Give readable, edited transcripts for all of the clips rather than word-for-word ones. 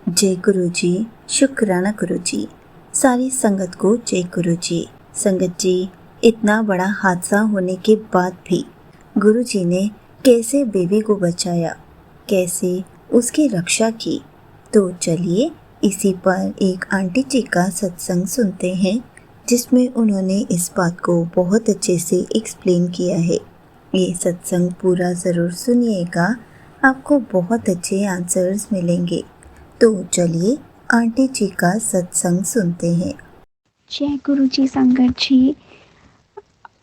जय गुरु जी। शुक्राना गुरु जी। सारी संगत को जय गुरु जी। संगत जी, इतना बड़ा हादसा होने के बाद भी गुरु जी ने कैसे बेबी को बचाया, कैसे उसकी रक्षा की, तो चलिए इसी पर एक आंटी जी का सत्संग सुनते हैं, जिसमें उन्होंने इस बात को बहुत अच्छे से एक्सप्लेन किया है। ये सत्संग पूरा ज़रूर सुनिएगा, आपको बहुत अच्छे आंसर्स मिलेंगे। तो चलिए आंटी जी का सत्संग सुनते हैं। जय गुरु जी। संगत जी,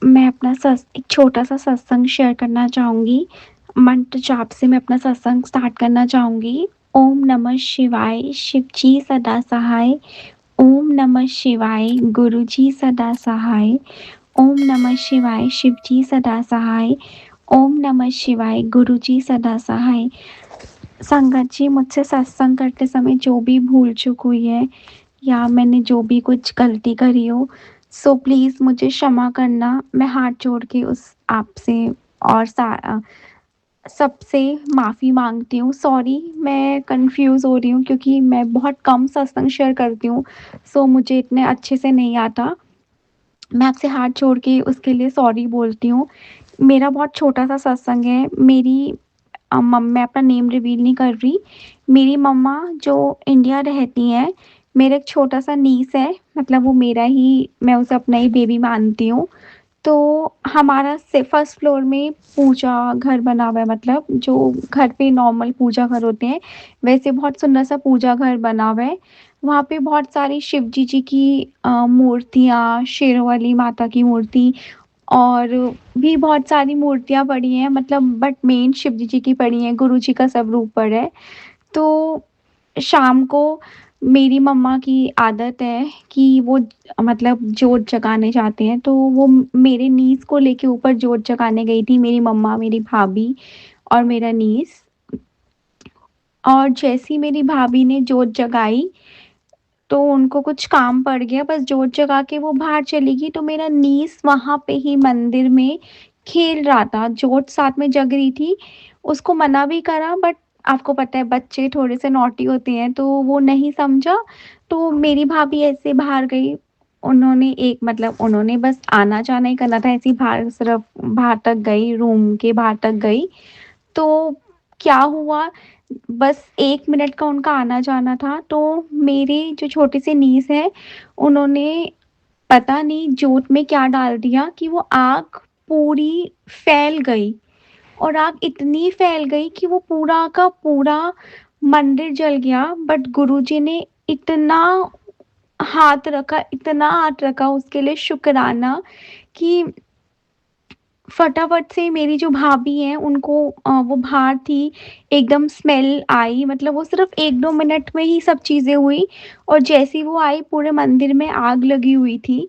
मैं अपना एक छोटा सा सत्संग शेयर करना चाहूँगी। मंत्र जाप से मैं अपना सत्संग स्टार्ट करना चाहूँगी। ओम नमः शिवाय, शिव जी सदा सहाय। ओम नमः शिवाय, गुरु जी सदा सहाय। ओम नमः शिवाय, शिव जी सदा सहाय। ओम नमः शिवाय, गुरु जी सदा सहाय। संगत जी, मुझसे सत्संग करते समय जो भी भूल चूक हुई है या मैंने जो भी कुछ गलती करी हो, सो प्लीज़ मुझे क्षमा करना। मैं हाथ जोड़ के उस आपसे और सबसे माफ़ी मांगती हूँ। सॉरी, मैं कंफ्यूज हो रही हूँ क्योंकि मैं बहुत कम सत्संग शेयर करती हूँ, सो मुझे इतने अच्छे से नहीं आता। मैं आपसे हाथ जोड़ के उसके लिए सॉरी बोलती हूँ। मेरा बहुत छोटा सा सत्संग है। मेरी मैं अपना नेम रिवील नहीं कर रही। मेरी मम्मा जो इंडिया रहती हैं, मेरा एक छोटा सा नीस है, मतलब वो मेरा ही, मैं उसे अपना ही बेबी मानती हूँ। तो हमारा से फर्स्ट फ्लोर में पूजा घर बना हुआ है, मतलब जो घर पे नॉर्मल पूजा घर होते हैं, वैसे बहुत सुंदर सा पूजा घर बना हुआ है। वहाँ पे बहुत सारी शिव जी की मूर्तियाँ, शेरों वाली माता की मूर्ति और भी बहुत सारी मूर्तियाँ पड़ी हैं, मतलब बट मेन शिव जी की पड़ी हैं, गुरु जी का सब रूप पड़ा है। तो शाम को मेरी मम्मा की आदत है कि वो मतलब जोत जगाने जाते हैं, तो वो मेरे नीस को लेके ऊपर जोत जगाने गई थी, मेरी मम्मा, मेरी भाभी और मेरा नीस। और जैसी मेरी भाभी ने जोत जगाई, तो उनको कुछ काम पड़ गया, बस जोत जगा के वो बाहर चली गई, तो मेरा नीस वहाँ पे ही मंदिर में खेल रहा था, जोत साथ में जग रही थी। उसको मना भी करा, बट आपको पता है बच्चे थोड़े से नॉटी होते हैं, तो वो नहीं समझा। तो मेरी भाभी ऐसे बाहर गई, उन्होंने उन्होंने बस आना जाना ही करना था, ऐसे ही बाहर, सिर्फ बाहर तक गई, रूम के बाहर तक गई। तो क्या हुआ, बस 1 मिनट का उनका आना-जाना था, तो मेरे जो छोटे से नीस हैं, उन्होंने पता नहीं जोत में क्या डाल दिया कि वो आग पूरी फैल गई। और आग इतनी फैल गई कि वो पूरा का पूरा मंदिर जल गया। बट गुरुजी ने इतना हाथ रखा उसके लिए शुक्राना, कि फटाफट से मेरी जो भाभी हैं उनको वो बाहर थी, एकदम स्मेल आई, मतलब वो सिर्फ 1-2 मिनट में ही सब चीज़ें हुई। और जैसे ही वो आई, पूरे मंदिर में आग लगी हुई थी।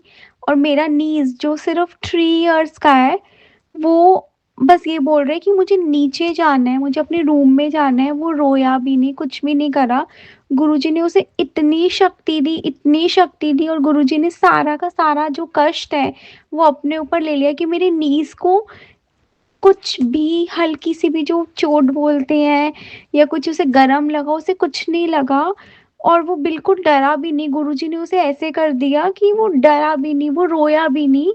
और मेरा नीस जो सिर्फ 3 इयर्स का है, वो बस ये बोल रहा है कि मुझे नीचे जाना है, मुझे अपने रूम में जाना है। वो रोया भी नहीं, कुछ भी नहीं करा। गुरुजी ने उसे इतनी शक्ति दी, और गुरुजी ने सारा का सारा जो कष्ट है, वो अपने ऊपर ले लिया, कि मेरे नीज़ को कुछ भी, हल्की सी भी जो चोट बोलते हैं या कुछ उसे गरम लगा, उसे कुछ नहीं लगा। और वो बिल्कुल डरा भी नहीं। गुरुजी ने उसे ऐसे कर दिया कि वो डरा भी नहीं, वो रोया भी नहीं।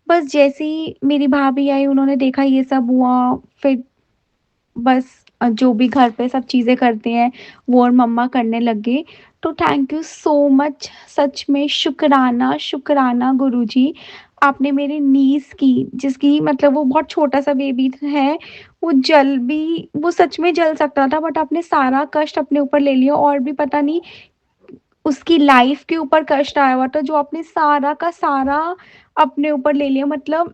बस जैसे ही मेरी भाभी आई, उन्होंने देखा ये सब हुआ, फिर बस जो भी घर पे सब चीज़ें करते हैं, वो और मम्मा करने लग गए। तो थैंक यू सो मच, सच में शुक्राना, शुक्राना गुरुजी। आपने मेरे नीज़ की, जिसकी मतलब वो बहुत छोटा-सा बेबी है, वो सच में जल सकता था, बट आपने सारा कष्ट अपने ऊपर ले लिया। और भी पता नहीं उसकी लाइफ़ के ऊपर कष्ट आया हुआ था, जो आपने सारा का सारा अपने ऊपर ले लिया। मतलब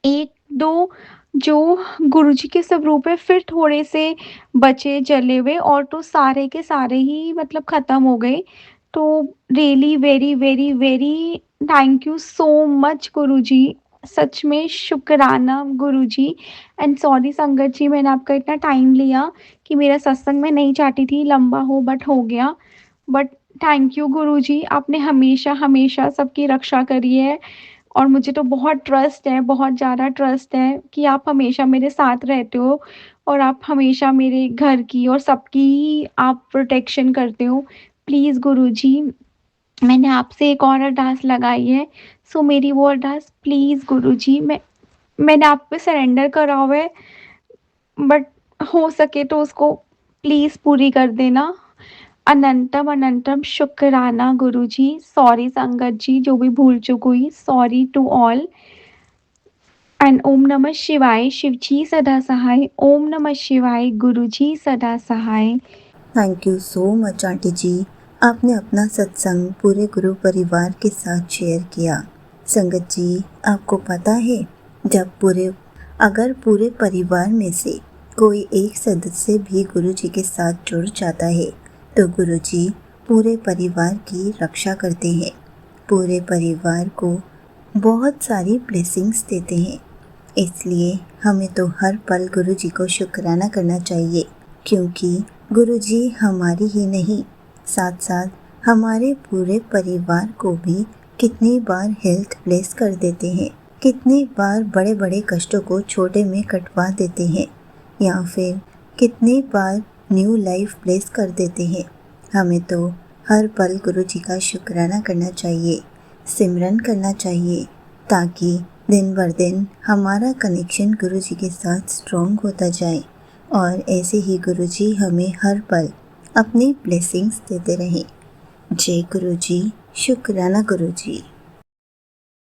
1-2 जो गुरुजी के स्वरूप है, फिर थोड़े से बचे जले हुए, और तो सारे के सारे ही मतलब ख़त्म हो गए। तो really very, very, very thank you so much Guruji. सच में शुक्राना गुरुजी। एंड सॉरी संगत जी, मैंने आपका इतना टाइम लिया, कि मेरा सत्संग मैं नहीं चाहती थी लंबा हो, बट हो गया। बट थैंक यू गुरुजी, आपने हमेशा, हमेशा सबकी रक्षा करी है। और मुझे तो बहुत ट्रस्ट है, बहुत ज़्यादा ट्रस्ट है कि आप हमेशा मेरे साथ रहते हो। और आप हमेशा मेरे घर की और सबकी ही आप प्रोटेक्शन करते हो। प्लीज़ गुरुजी, मैंने आपसे एक और अरदास लगाई है, सो मेरी वो अरदास प्लीज़ गुरुजी, मैंने आप पे सरेंडर करा हुआ है, बट हो सके तो उसको प्लीज़ पूरी कर देना। अनंतम अनंतम शुक्राना गुरुजी। सॉरी संगत जी, जो भी भूल चूक हुई, सॉरी टू ऑल। एंड ओम नमः शिवाय, शिवजी सदा सहाय। ओम नमः शिवाय, गुरुजी सदा सहाय। Thank you so much aunty ji. आपने अपना सत्संग पूरे गुरु परिवार के साथ शेयर किया। संगत जी, आपको पता है, अगर पूरे परिवार में से कोई एक सदस्य भी गुरु जी के साथ जुड़ जाता है तो गुरु जी पूरे परिवार की रक्षा करते हैं, पूरे परिवार को बहुत सारी ब्लेसिंग्स देते हैं। इसलिए हमें तो हर पल गुरु जी को शुक्राना करना चाहिए, क्योंकि गुरु जी हमारी ही नहीं, साथ साथ हमारे पूरे परिवार को भी कितनी बार हेल्थ ब्लेस कर देते हैं, कितनी बार बड़े बड़े कष्टों को छोटे में कटवा देते हैं, या फिर कितनी बार न्यू लाइफ ब्लेस कर देते हैं। हमें तो हर पल गुरु जी का शुक्राना करना चाहिए, सिमरन करना चाहिए, ताकि दिन भर दिन हमारा कनेक्शन गुरु जी के साथ स्ट्रॉन्ग होता जाए और ऐसे ही गुरु जी हमें हर पल अपनी ब्लेसिंग्स देते रहें। जय गुरु जी, शुक्राना गुरु जी।